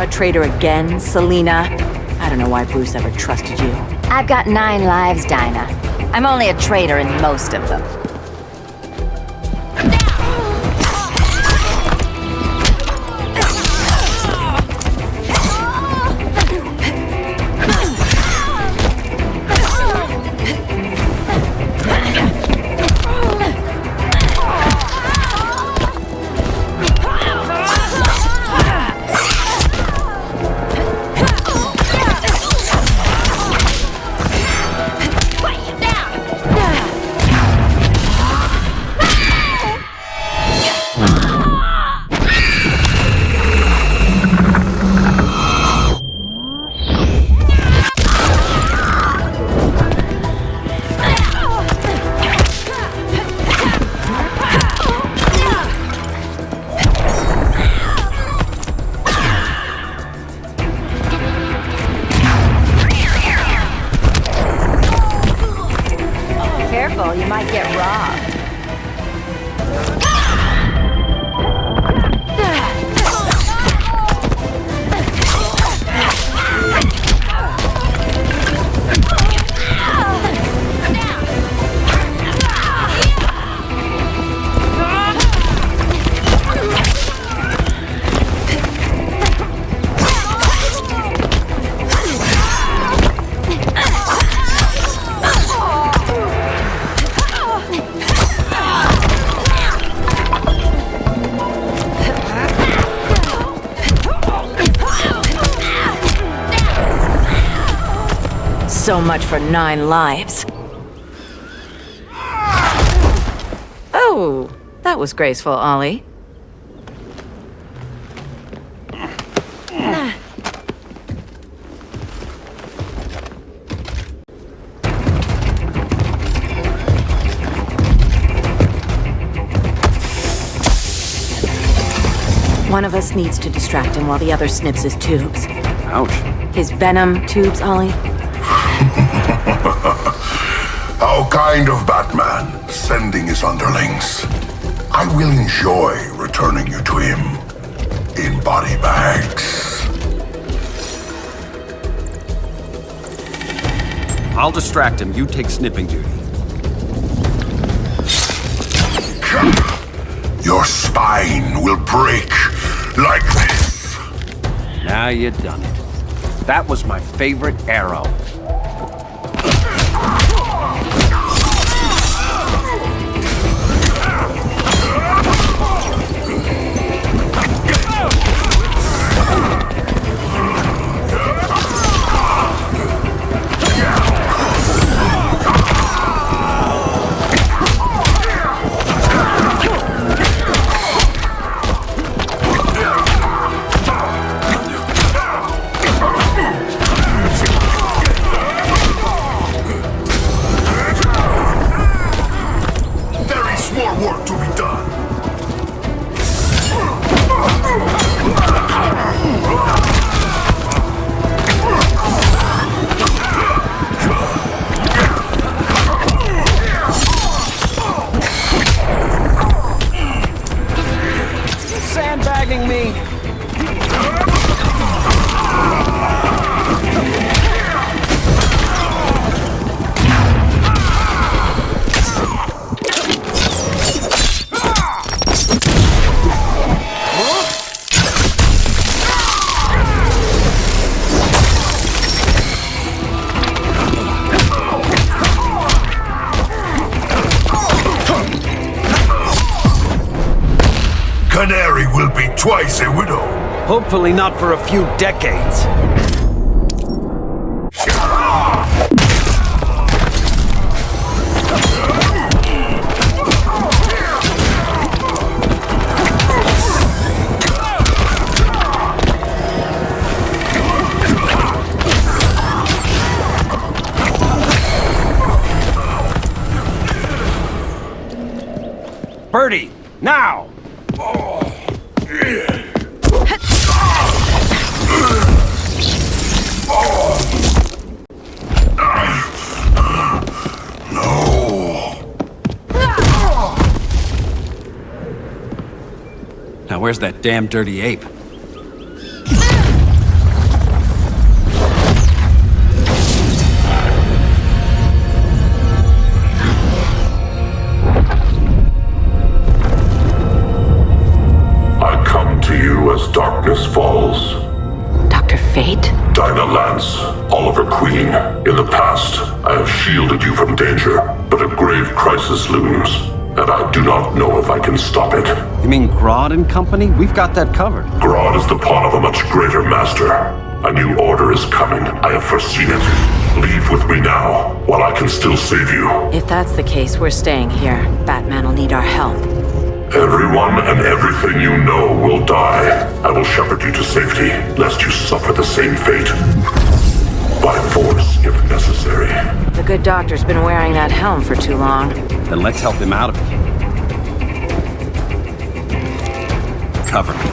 traitor again, Selena? I don't know why Bruce ever trusted you. I've got 9 lives, Dinah. I'm only a traitor in most of them. Careful, you might get robbed. So much for 9 lives. Oh, that was graceful, Ollie. One of us needs to distract him while the other snips his tubes. Ouch. His venom tubes, Ollie. How kind of Batman, sending his underlings. I will enjoy returning you to him in body bags. I'll distract him. You take snipping duty. Your spine will break like this. Now you done it. That was my favorite arrow. Work to be done. Sandbagging me. Canary will be twice a widow. Hopefully not for a few decades. Birdie, now! Now where's that damn dirty ape? Queen. In the past, I have shielded you from danger, but a grave crisis looms, and I do not know if I can stop it. You mean Grodd and company? We've got that covered. Grodd is the pawn of a much greater master. A new order is coming. I have foreseen it. Leave with me now, while I can still save you. If that's the case, we're staying here. Batman will need our help. Everyone and everything you know will die. I will shepherd you to safety, lest you suffer the same fate. By force, if necessary. The good doctor's been wearing that helm for too long. Then let's help him out of it. Cover me.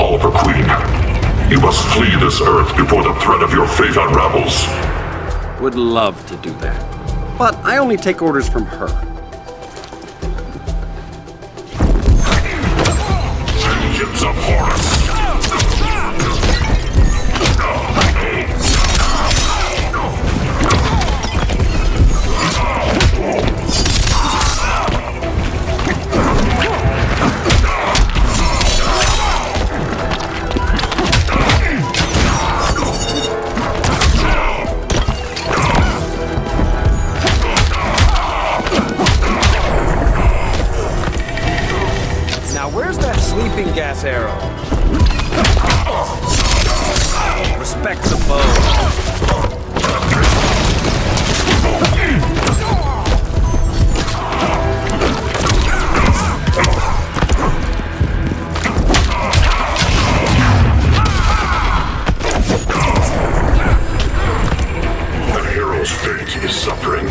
Oliver Queen, you must flee this Earth before the threat of your fate unravels. Would love to do that. But I only take orders from her. Vengeance of Horus! Sleeping gas arrow. Respect the foe. The hero's fate is suffering.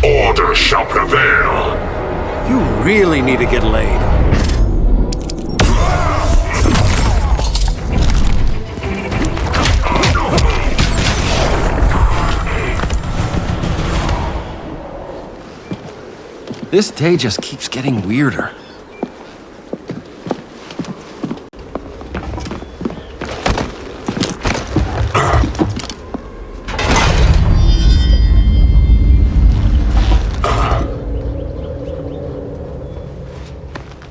Order shall prevail. You really need to get laid. This day just keeps getting weirder.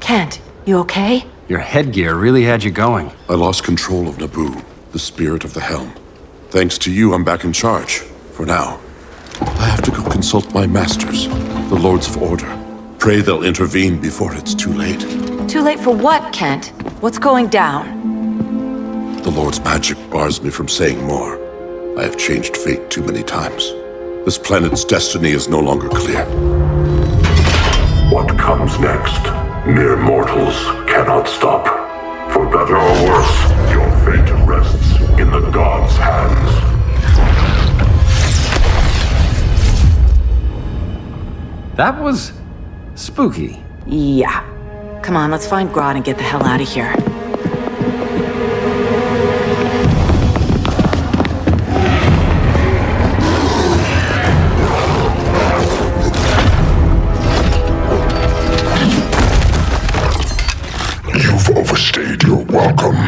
Kent, you okay? Your headgear really had you going. I lost control of Naboo, the spirit of the helm. Thanks to you, I'm back in charge. For now. I have to go consult my masters, the Lords of Order. Pray they'll intervene before it's too late. Too late for what, Kent? What's going down? The Lord's magic bars me from saying more. I have changed fate too many times. This planet's destiny is no longer clear. What comes next? Mere mortals cannot stop. For better or worse, your fate rests in the gods' hands. That was spooky. Yeah. Come on, let's find Grodd and get the hell out of here. You've overstayed your welcome.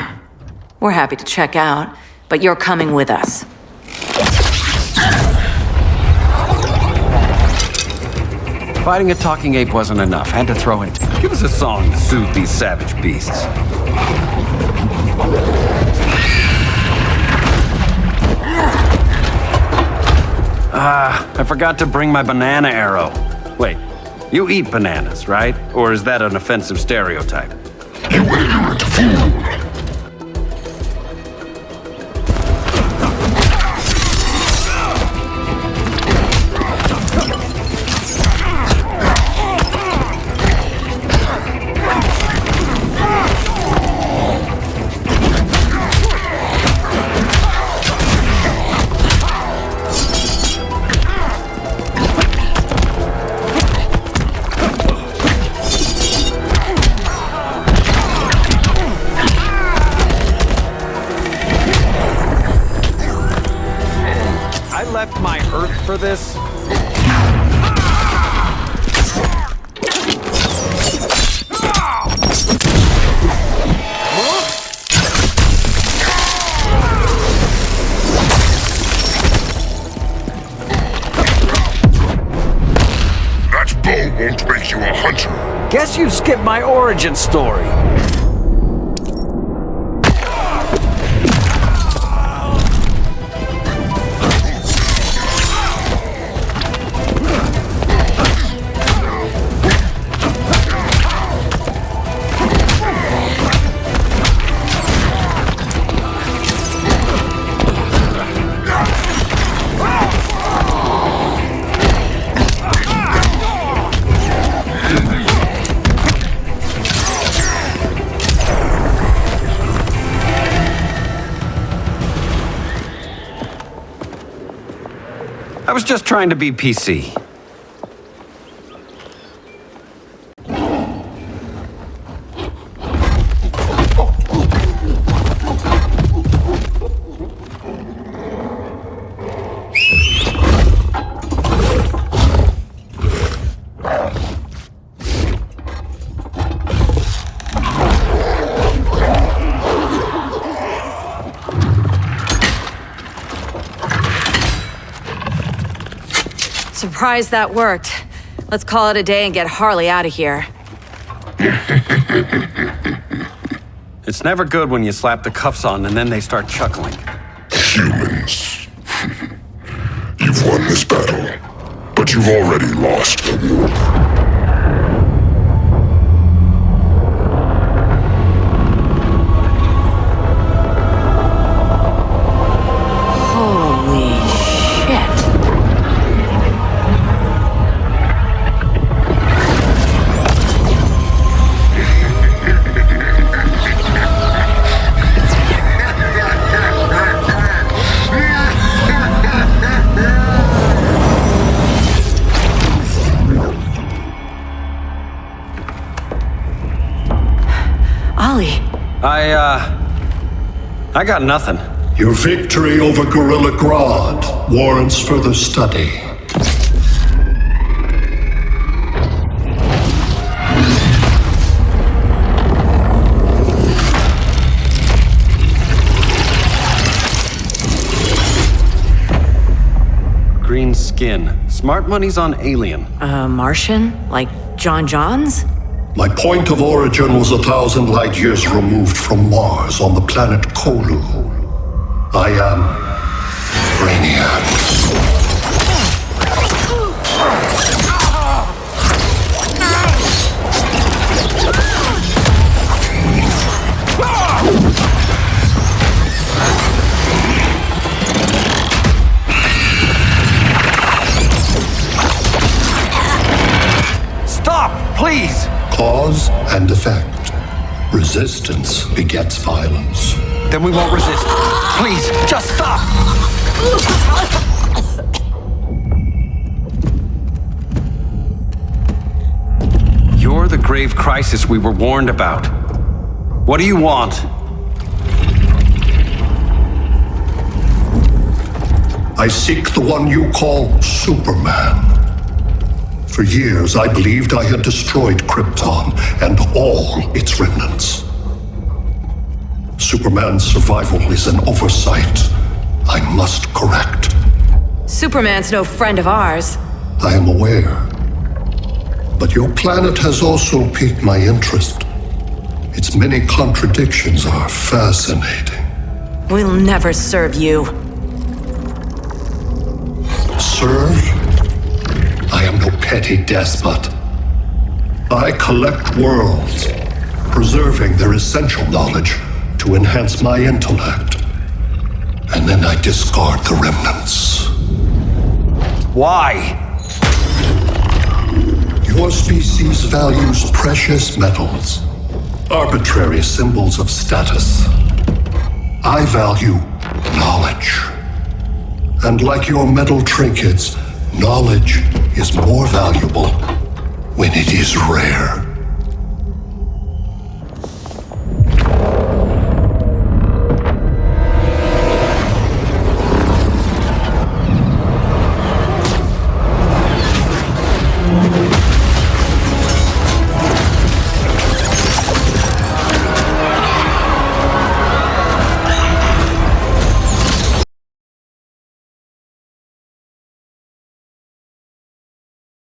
We're happy to check out, but you're coming with us. Fighting a talking ape wasn't enough. Had to throw in. Give us a song to soothe these savage beasts. I forgot to bring my banana arrow. Wait, you eat bananas, right? Or is that an offensive stereotype? You ignorant fool! Left my Earth for this? make you a hunter. Guess you skipped my origin story. I was just trying to be PC. Surprised that worked. Let's call it a day and get Harley out of here. It's never good when you slap the cuffs on and then they start chuckling. Humans. You've won this battle, but you've already lost the war. I got nothing. Your victory over Gorilla Grodd warrants further study. Green skin. Smart money's on alien. Martian? Like John Johns? My point of origin was 1,000 light years removed from Mars on the planet Kolu. I am Brainiac. Stop, please! Cause and effect. Resistance begets violence. Then we won't resist. Please, just stop! You're the grave crisis we were warned about. What do you want? I seek the one you call Superman. For years, I believed I had destroyed Krypton and all its remnants. Superman's survival is an oversight I must correct. Superman's no friend of ours. I am aware. But your planet has also piqued my interest. Its many contradictions are fascinating. We'll never serve you. Serve? I am no petty despot. I collect worlds, preserving their essential knowledge to enhance my intellect. And then I discard the remnants. Why? Your species values precious metals, arbitrary symbols of status. I value knowledge. And like your metal trinkets, knowledge is more valuable when it is rare.